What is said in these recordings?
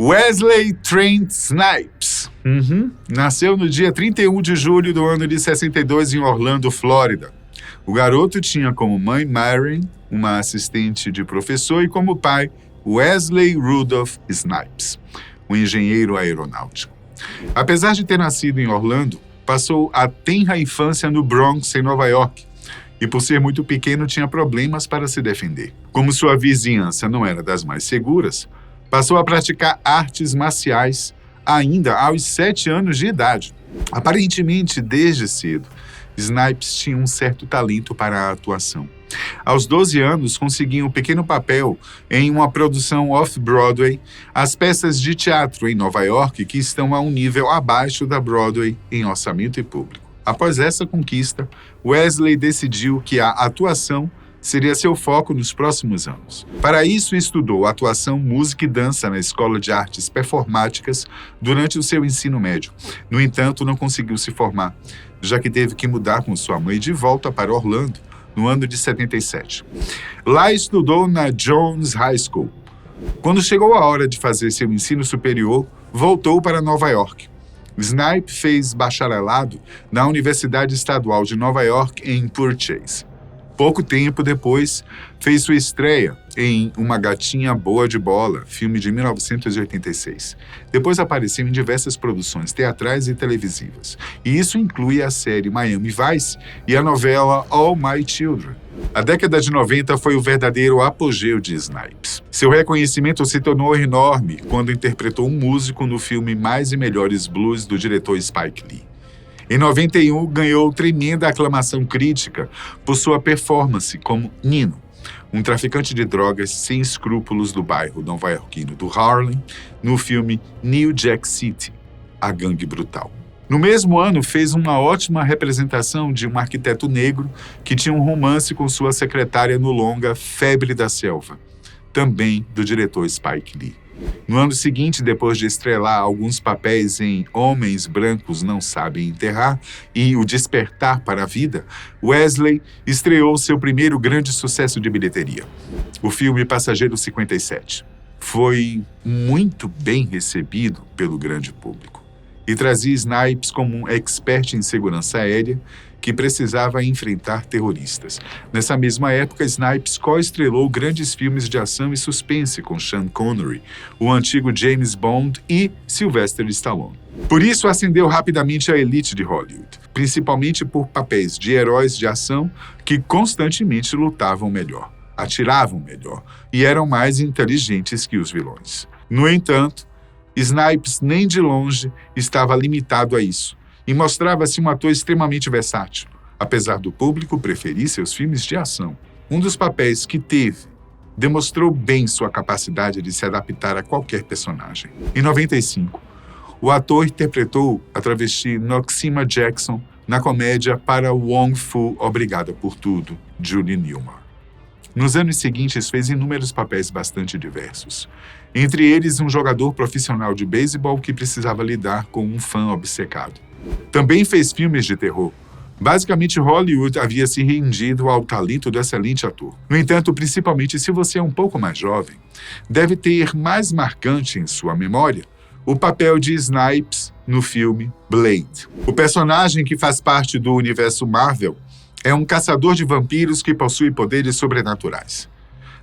Wesley Trent Snipes. Nasceu no dia 31 de julho do ano de 62 em Orlando, Flórida. O garoto tinha como mãe Marion, uma assistente de professor, e como pai Wesley Rudolph Snipes, um engenheiro aeronáutico. Apesar de ter nascido em Orlando, passou a tenra infância no Bronx, em Nova York, e por ser muito pequeno tinha problemas para se defender. Como sua vizinhança não era das mais seguras, passou a praticar artes marciais ainda aos 7 anos de idade. Aparentemente, desde cedo, Snipes tinha um certo talento para a atuação. Aos 12 anos, conseguiu um pequeno papel em uma produção off-Broadway, as peças de teatro em Nova York que estão a um nível abaixo da Broadway em orçamento e público. Após essa conquista, Wesley decidiu que a atuação seria seu foco nos próximos anos. Para isso, estudou atuação, música e dança na Escola de Artes Performáticas durante o seu ensino médio. No entanto, não conseguiu se formar, já que teve que mudar com sua mãe de volta para Orlando no ano de 77. Lá estudou na Jones High School. Quando chegou a hora de fazer seu ensino superior, voltou para Nova York. Snipes fez bacharelado na Universidade Estadual de Nova York em Purchase. Pouco tempo depois, fez sua estreia em Uma Gatinha Boa de Bola, filme de 1986. Depois apareceu em diversas produções teatrais e televisivas. E isso inclui a série Miami Vice e a novela All My Children. A década de 90 foi o verdadeiro apogeu de Snipes. Seu reconhecimento se tornou enorme quando interpretou um músico no filme Mais e Melhores Blues do diretor Spike Lee. Em 91, ganhou tremenda aclamação crítica por sua performance como Nino, um traficante de drogas sem escrúpulos do bairro nova-iorquino do Harlem, no filme New Jack City, A Gangue Brutal. No mesmo ano, fez uma ótima representação de um arquiteto negro que tinha um romance com sua secretária no longa Febre da Selva, também do diretor Spike Lee. No ano seguinte, depois de estrelar alguns papéis em Homens Brancos Não Sabem Enterrar e O Despertar para a Vida, Wesley estreou seu primeiro grande sucesso de bilheteria, o filme Passageiro 57. Foi muito bem recebido pelo grande público e trazia Snipes como um expert em segurança aérea que precisava enfrentar terroristas. Nessa mesma época, Snipes co-estrelou grandes filmes de ação e suspense com Sean Connery, o antigo James Bond e Sylvester Stallone. Por isso, ascendeu rapidamente à elite de Hollywood, principalmente por papéis de heróis de ação que constantemente lutavam melhor, atiravam melhor e eram mais inteligentes que os vilões. No entanto, Snipes nem de longe estava limitado a isso, e mostrava-se um ator extremamente versátil, apesar do público preferir seus filmes de ação. Um dos papéis que teve demonstrou bem sua capacidade de se adaptar a qualquer personagem. Em 95, o ator interpretou a travesti Noxeema Jackson na comédia Para Wong Fu Obrigada por Tudo, Julie Newmar. Nos anos seguintes, fez inúmeros papéis bastante diversos. Entre eles, um jogador profissional de beisebol que precisava lidar com um fã obcecado. Também fez filmes de terror. Basicamente, Hollywood havia se rendido ao talento do excelente ator. No entanto, principalmente se você é um pouco mais jovem, deve ter mais marcante em sua memória o papel de Snipes no filme Blade. O personagem, que faz parte do universo Marvel, é um caçador de vampiros que possui poderes sobrenaturais.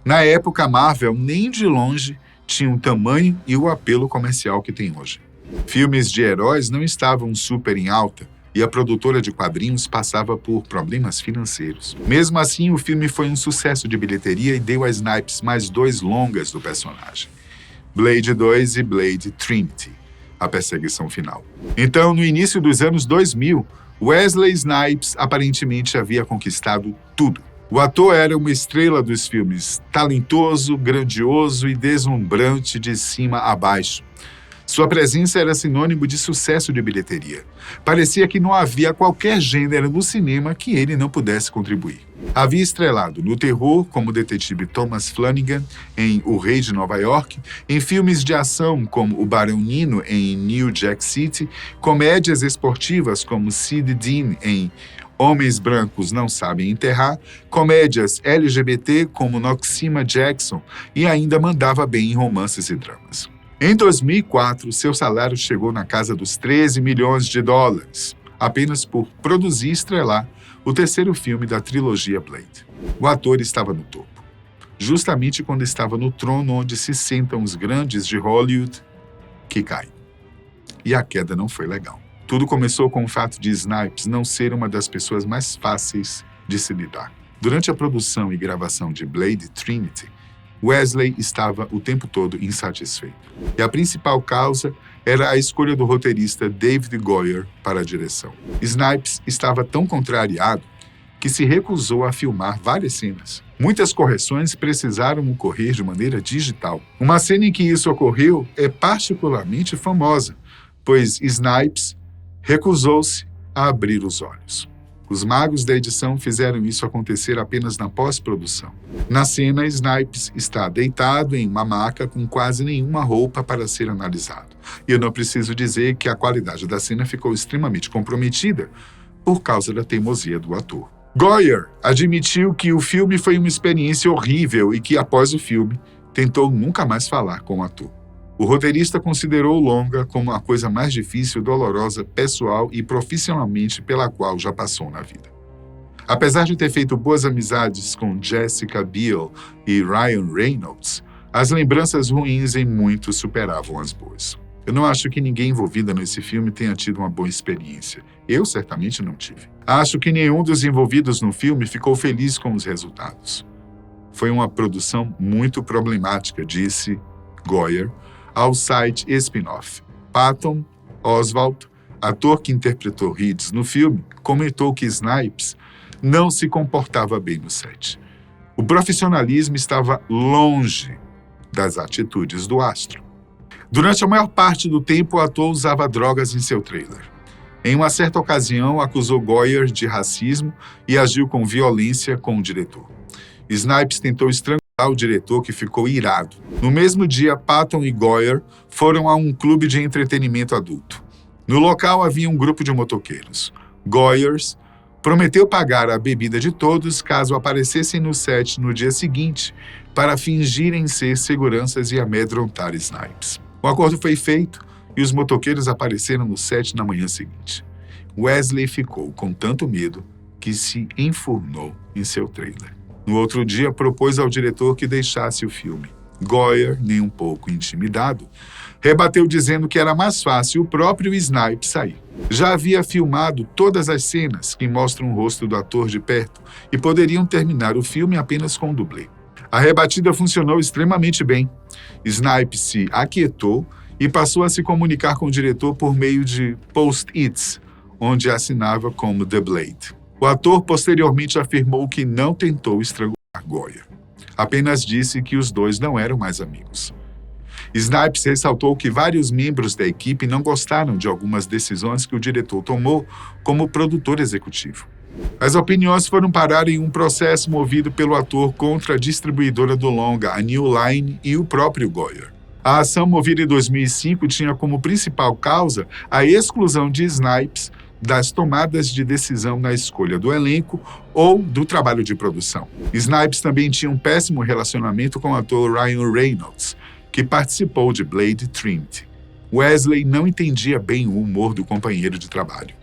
Na época, a Marvel nem de longe tinha o tamanho e o apelo comercial que tem hoje. Filmes de heróis não estavam super em alta e a produtora de quadrinhos passava por problemas financeiros. Mesmo assim, o filme foi um sucesso de bilheteria e deu a Snipes mais 2 longas do personagem, Blade 2 e Blade Trinity, a perseguição final. Então, no início dos anos 2000, Wesley Snipes aparentemente havia conquistado tudo. O ator era uma estrela dos filmes, talentoso, grandioso e deslumbrante de cima a baixo. Sua presença era sinônimo de sucesso de bilheteria. Parecia que não havia qualquer gênero no cinema que ele não pudesse contribuir. Havia estrelado no terror como o detetive Thomas Flanagan em O Rei de Nova York, em filmes de ação como O Barão Nino em New Jack City, comédias esportivas como Sid Dean em Homens Brancos Não Sabem Enterrar, comédias LGBT como Noxeema Jackson e ainda mandava bem em romances e dramas. Em 2004, seu salário chegou na casa dos 13 milhões de dólares, apenas por produzir e estrelar o terceiro filme da trilogia Blade. O ator estava no topo, justamente quando estava no trono onde se sentam os grandes de Hollywood, que cai. E a queda não foi legal. Tudo começou com o fato de Snipes não ser uma das pessoas mais fáceis de se lidar. Durante a produção e gravação de Blade Trinity, Wesley estava o tempo todo insatisfeito. E a principal causa era a escolha do roteirista David Goyer para a direção. Snipes estava tão contrariado que se recusou a filmar várias cenas. Muitas correções precisaram ocorrer de maneira digital. Uma cena em que isso ocorreu é particularmente famosa, pois Snipes recusou-se a abrir os olhos. Os magos da edição fizeram isso acontecer apenas na pós-produção. Na cena, Snipes está deitado em uma maca com quase nenhuma roupa para ser analisado. E eu não preciso dizer que a qualidade da cena ficou extremamente comprometida por causa da teimosia do ator. Goyer admitiu que o filme foi uma experiência horrível e que, após o filme, tentou nunca mais falar com o ator. O roteirista considerou o longa como a coisa mais difícil, dolorosa, pessoal e profissionalmente pela qual já passou na vida. Apesar de ter feito boas amizades com Jessica Biel e Ryan Reynolds, as lembranças ruins em muito superavam as boas. Eu não acho que ninguém envolvido nesse filme tenha tido uma boa experiência. Eu certamente não tive. Acho que nenhum dos envolvidos no filme ficou feliz com os resultados. Foi uma produção muito problemática, disse Goyer ao site Spin-off. Patton Oswalt, ator que interpretou Reeds no filme, comentou que Snipes não se comportava bem no set. O profissionalismo estava longe das atitudes do astro. Durante a maior parte do tempo, o ator usava drogas em seu trailer. Em uma certa ocasião, acusou Goyer de racismo e agiu com violência com o diretor. Snipes tentou estrangular o diretor, que ficou irado. No mesmo dia, Patton e Goyer foram a um clube de entretenimento adulto. No local havia um grupo de motoqueiros. Goyer prometeu pagar a bebida de todos caso aparecessem no set no dia seguinte para fingirem ser seguranças e amedrontar Snipes. O acordo foi feito e os motoqueiros apareceram no set na manhã seguinte. Wesley ficou com tanto medo que se enfurnou em seu trailer. No outro dia, propôs ao diretor que deixasse o filme. Goyer, nem um pouco intimidado, rebateu dizendo que era mais fácil o próprio Snipes sair. Já havia filmado todas as cenas que mostram o rosto do ator de perto e poderiam terminar o filme apenas com um dublê. A rebatida funcionou extremamente bem. Snipes se aquietou e passou a se comunicar com o diretor por meio de post-its, onde assinava como The Blade. O ator posteriormente afirmou que não tentou estrangular Goyer. Apenas disse que os dois não eram mais amigos. Snipes ressaltou que vários membros da equipe não gostaram de algumas decisões que o diretor tomou como produtor executivo. As opiniões foram parar em um processo movido pelo ator contra a distribuidora do longa, a New Line, e o próprio Goyer. A ação, movida em 2005, tinha como principal causa a exclusão de Snipes das tomadas de decisão na escolha do elenco ou do trabalho de produção. Snipes também tinha um péssimo relacionamento com o ator Ryan Reynolds, que participou de Blade Trinity. Wesley não entendia bem o humor do companheiro de trabalho.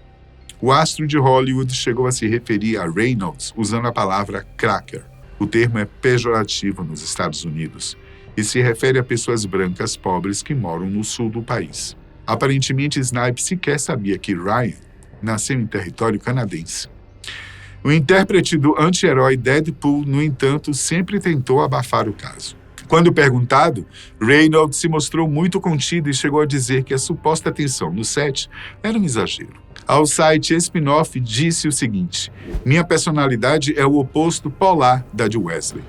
O astro de Hollywood chegou a se referir a Reynolds usando a palavra cracker. O termo é pejorativo nos Estados Unidos e se refere a pessoas brancas pobres que moram no sul do país. Aparentemente, Snipes sequer sabia que Ryan nasceu em território canadense. O intérprete do anti-herói Deadpool, no entanto, sempre tentou abafar o caso. Quando perguntado, Reynolds se mostrou muito contido e chegou a dizer que a suposta tensão no set era um exagero. Ao site Spin-off disse o seguinte: "Minha personalidade é o oposto polar da de Wesley.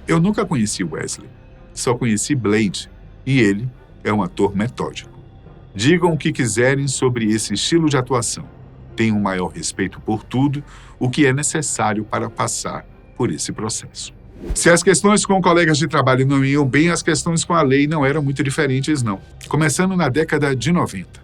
Eu nunca conheci Wesley, só conheci Blade, e ele é um ator metódico. Digam o que quiserem sobre esse estilo de atuação. Tenho um maior respeito por tudo o que é necessário para passar por esse processo." Se as questões com colegas de trabalho não iam bem, as questões com a lei não eram muito diferentes, não. Começando na década de 90.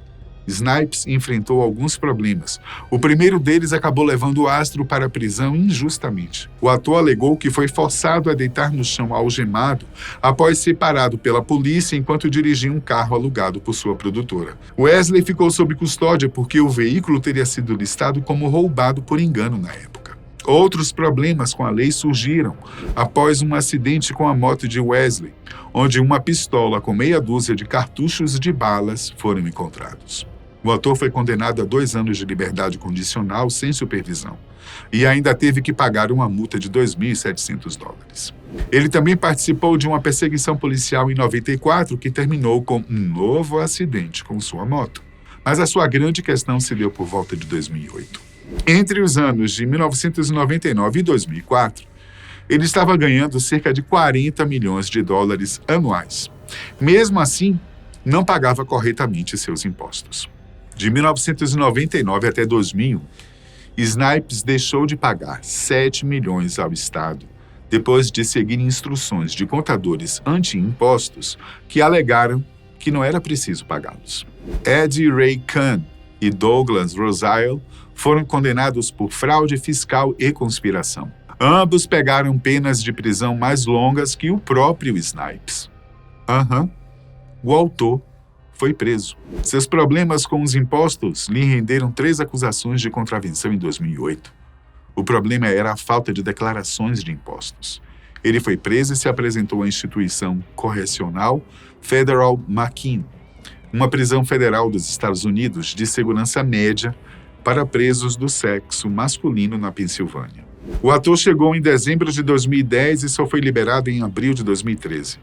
Snipes enfrentou alguns problemas. O primeiro deles acabou levando o astro para a prisão injustamente. O ator alegou que foi forçado a deitar no chão algemado após ser parado pela polícia enquanto dirigia um carro alugado por sua produtora. Wesley ficou sob custódia porque o veículo teria sido listado como roubado por engano na época. Outros problemas com a lei surgiram após um acidente com a moto de Wesley, onde uma pistola com meia dúzia de cartuchos de balas foram encontrados. O ator foi condenado a 2 anos de liberdade condicional sem supervisão e ainda teve que pagar uma multa de $2.700. Ele também participou de uma perseguição policial em 94 que terminou com um novo acidente com sua moto. Mas a sua grande questão se deu por volta de 2008. Entre os anos de 1999 e 2004, ele estava ganhando cerca de $40 milhões anuais. Mesmo assim, não pagava corretamente seus impostos. De 1999 até 2001, Snipes deixou de pagar 7 milhões ao Estado, depois de seguir instruções de contadores anti-impostos que alegaram que não era preciso pagá-los. Ed Ray Kahn e Douglas Rosaille foram condenados por fraude fiscal e conspiração. Ambos pegaram penas de prisão mais longas que o próprio Snipes. O autor foi preso. Seus problemas com os impostos lhe renderam 3 acusações de contravenção em 2008. O problema era a falta de declarações de impostos. Ele foi preso e se apresentou à instituição correcional Federal McKean, uma prisão federal dos Estados Unidos de segurança média para presos do sexo masculino na Pensilvânia. O ator chegou em dezembro de 2010 e só foi liberado em abril de 2013.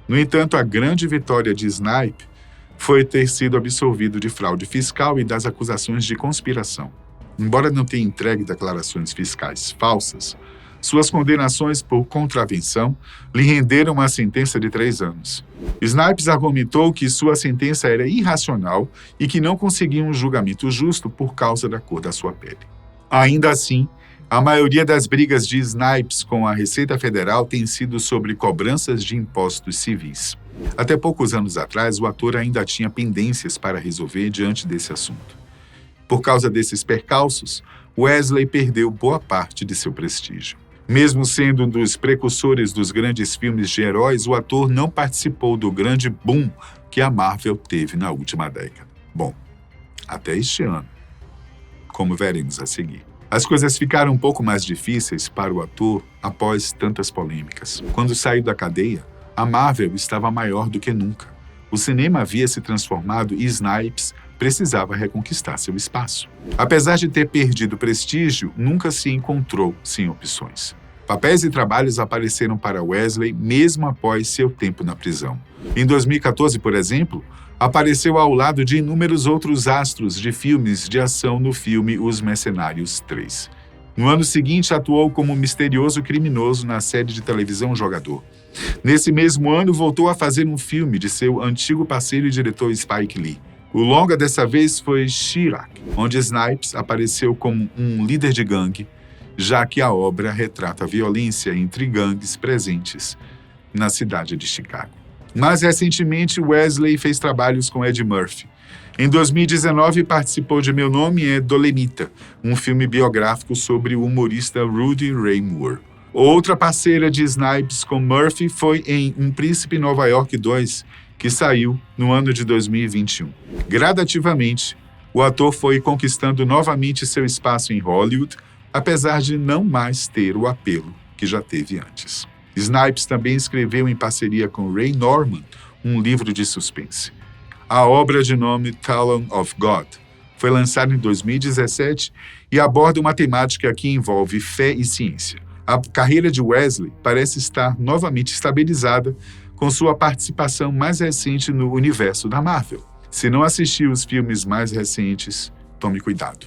No entanto, a grande vitória de Snipes foi ter sido absolvido de fraude fiscal e das acusações de conspiração. Embora não tenha entregue declarações fiscais falsas, suas condenações por contravenção lhe renderam uma sentença de 3 anos. Snipes argumentou que sua sentença era irracional e que não conseguia um julgamento justo por causa da cor da sua pele. Ainda assim, a maioria das brigas de Snipes com a Receita Federal tem sido sobre cobranças de impostos civis. Até poucos anos atrás, o ator ainda tinha pendências para resolver diante desse assunto. Por causa desses percalços, Wesley perdeu boa parte de seu prestígio. Mesmo sendo um dos precursores dos grandes filmes de heróis, o ator não participou do grande boom que a Marvel teve na última década. Bom, até este ano, como veremos a seguir. As coisas ficaram um pouco mais difíceis para o ator após tantas polêmicas. Quando saiu da cadeia, a Marvel estava maior do que nunca. O cinema havia se transformado e Snipes precisava reconquistar seu espaço. Apesar de ter perdido prestígio, nunca se encontrou sem opções. Papéis e trabalhos apareceram para Wesley mesmo após seu tempo na prisão. Em 2014, por exemplo, apareceu ao lado de inúmeros outros astros de filmes de ação no filme Os Mercenários 3. No ano seguinte, atuou como misterioso criminoso na série de televisão Jogador. Nesse mesmo ano, voltou a fazer um filme de seu antigo parceiro e diretor Spike Lee. O longa dessa vez foi Chirac, onde Snipes apareceu como um líder de gangue, já que a obra retrata a violência entre gangues presentes na cidade de Chicago. Mais recentemente, Wesley fez trabalhos com Eddie Murphy. Em 2019, participou de Meu Nome é Dolemita, um filme biográfico sobre o humorista Rudy Ray Moore. Outra parceira de Snipes com Murphy foi em Um Príncipe em Nova York 2, que saiu no ano de 2021. Gradativamente, o ator foi conquistando novamente seu espaço em Hollywood, apesar de não mais ter o apelo que já teve antes. Snipes também escreveu em parceria com Ray Norman um livro de suspense. A obra de nome Talon of God foi lançada em 2017 e aborda uma temática que envolve fé e ciência. A carreira de Wesley parece estar novamente estabilizada com sua participação mais recente no universo da Marvel. Se não assistiu os filmes mais recentes, tome cuidado.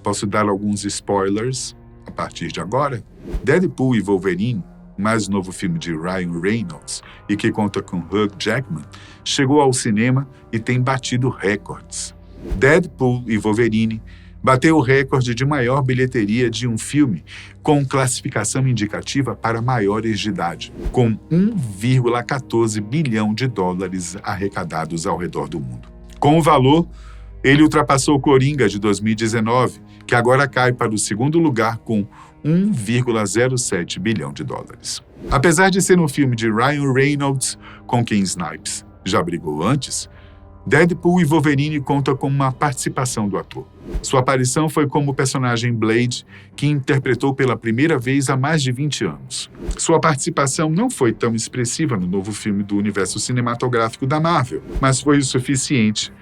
Posso dar alguns spoilers a partir de agora? Deadpool e Wolverine, o mais novo filme de Ryan Reynolds e que conta com Hugh Jackman, chegou ao cinema e tem batido recordes. Deadpool e Wolverine bateu o recorde de maior bilheteria de um filme com classificação indicativa para maiores de idade, com $1,14 bilhão arrecadados ao redor do mundo. Com o valor, Ele ultrapassou o Coringa de 2019, que agora cai para o segundo lugar com 1,07 bilhão de dólares. Apesar de ser um filme de Ryan Reynolds, com quem Snipes já brigou antes, Deadpool e Wolverine conta com uma participação do ator. Sua aparição foi como o personagem Blade, que interpretou pela primeira vez há mais de 20 anos. Sua participação não foi tão expressiva no novo filme do universo cinematográfico da Marvel, mas foi o suficiente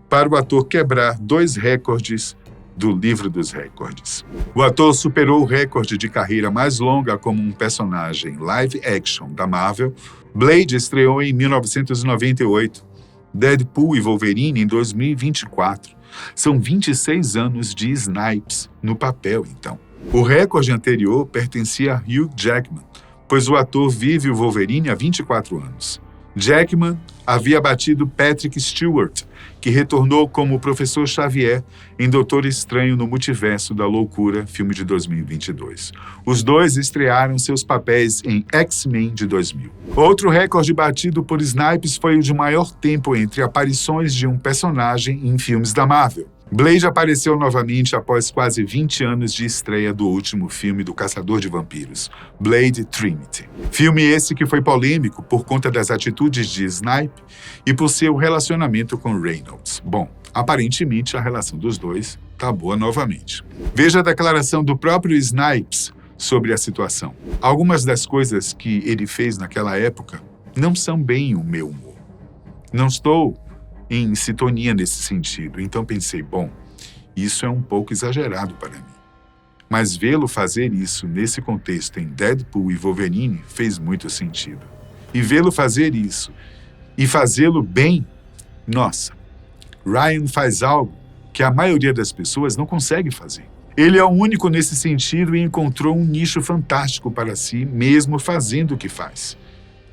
para o ator quebrar 2 recordes do livro dos recordes. O ator superou o recorde de carreira mais longa como um personagem live action da Marvel. Blade estreou em 1998. Deadpool e Wolverine em 2024. São 26 anos de Snipes no papel, então. O recorde anterior pertencia a Hugh Jackman, pois o ator vive o Wolverine há 24 anos. Jackman havia batido Patrick Stewart, que retornou como o Professor Xavier em Doutor Estranho no Multiverso da Loucura, filme de 2022. Os dois estrearam seus papéis em X-Men de 2000. Outro recorde batido por Snipes foi o de maior tempo entre aparições de um personagem em filmes da Marvel. Blade apareceu novamente após quase 20 anos de estreia do último filme do Caçador de Vampiros, Blade Trinity. Filme esse que foi polêmico por conta das atitudes de Snipe e por seu relacionamento com Reynolds. Bom, aparentemente a relação dos dois tá boa novamente. Veja a declaração do próprio Snipes sobre a situação. Algumas das coisas que ele fez naquela época não são bem o meu humor. Não estou em sintonia nesse sentido. Então pensei, bom, isso é um pouco exagerado para mim. Mas vê-lo fazer isso nesse contexto em Deadpool e Wolverine fez muito sentido. E vê-lo fazer isso e fazê-lo bem, nossa, Ryan faz algo que a maioria das pessoas não consegue fazer. Ele é o único nesse sentido e encontrou um nicho fantástico para si, mesmo fazendo o que faz.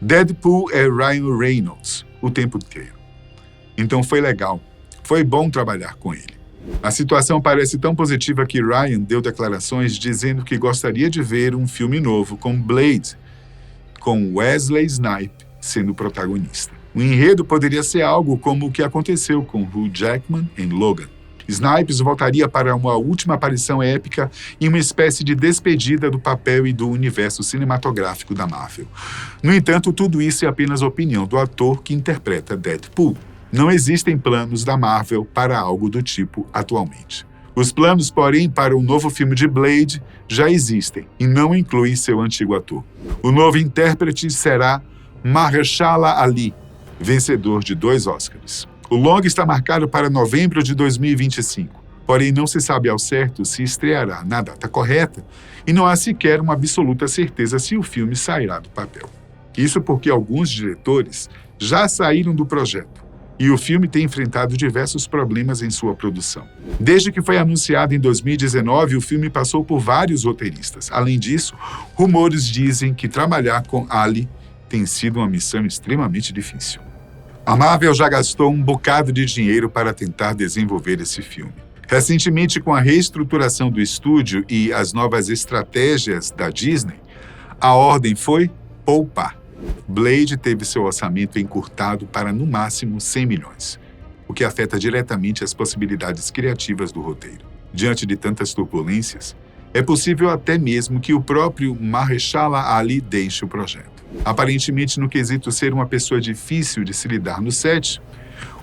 Deadpool é Ryan Reynolds o tempo inteiro. Então foi legal, foi bom trabalhar com ele. A situação parece tão positiva que Ryan deu declarações dizendo que gostaria de ver um filme novo com Blade, com Wesley Snipes sendo o protagonista. O enredo poderia ser algo como o que aconteceu com Hugh Jackman em Logan. Snipes voltaria para uma última aparição épica e uma espécie de despedida do papel e do universo cinematográfico da Marvel. No entanto, tudo isso é apenas a opinião do ator que interpreta Deadpool. Não existem planos da Marvel para algo do tipo atualmente. Os planos, porém, para um novo filme de Blade já existem e não incluem seu antigo ator. O novo intérprete será Mahershala Ali, vencedor de 2 Oscars. O longa está marcado para novembro de 2025, porém não se sabe ao certo se estreará na data correta e não há sequer uma absoluta certeza se o filme sairá do papel. Isso porque alguns diretores já saíram do projeto e o filme tem enfrentado diversos problemas em sua produção. Desde que foi anunciado em 2019, o filme passou por vários roteiristas. Além disso, rumores dizem que trabalhar com Ali tem sido uma missão extremamente difícil. A Marvel já gastou um bocado de dinheiro para tentar desenvolver esse filme. Recentemente, com a reestruturação do estúdio e as novas estratégias da Disney, a ordem foi poupar. Blade teve seu orçamento encurtado para, no máximo, 100 milhões, o que afeta diretamente as possibilidades criativas do roteiro. Diante de tantas turbulências, é possível até mesmo que o próprio Mahershala Ali deixe o projeto. Aparentemente, no quesito ser uma pessoa difícil de se lidar no set,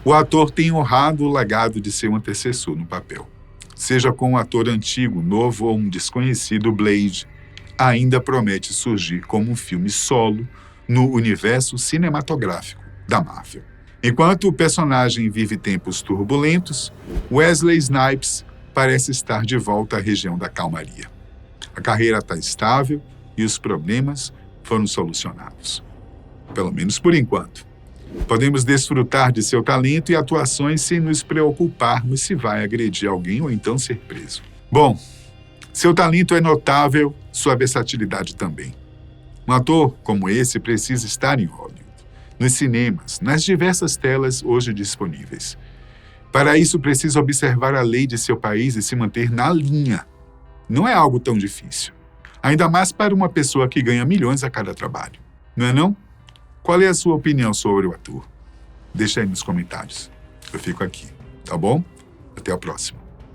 o ator tem honrado o legado de seu antecessor no papel. Seja com um ator antigo, novo ou um desconhecido, Blade ainda promete surgir como um filme solo no universo cinematográfico da Marvel. Enquanto o personagem vive tempos turbulentos, Wesley Snipes parece estar de volta à região da calmaria. A carreira está estável e os problemas foram solucionados. Pelo menos por enquanto. Podemos desfrutar de seu talento e atuações sem nos preocuparmos se vai agredir alguém ou então ser preso. Bom, seu talento é notável, sua versatilidade também. Um ator como esse precisa estar em Hollywood, nos cinemas, nas diversas telas hoje disponíveis. Para isso, precisa observar a lei de seu país e se manter na linha. Não é algo tão difícil. Ainda mais para uma pessoa que ganha milhões a cada trabalho. Não é não? Qual é a sua opinião sobre o ator? Deixa aí nos comentários. Eu fico aqui, tá bom? Até a próxima.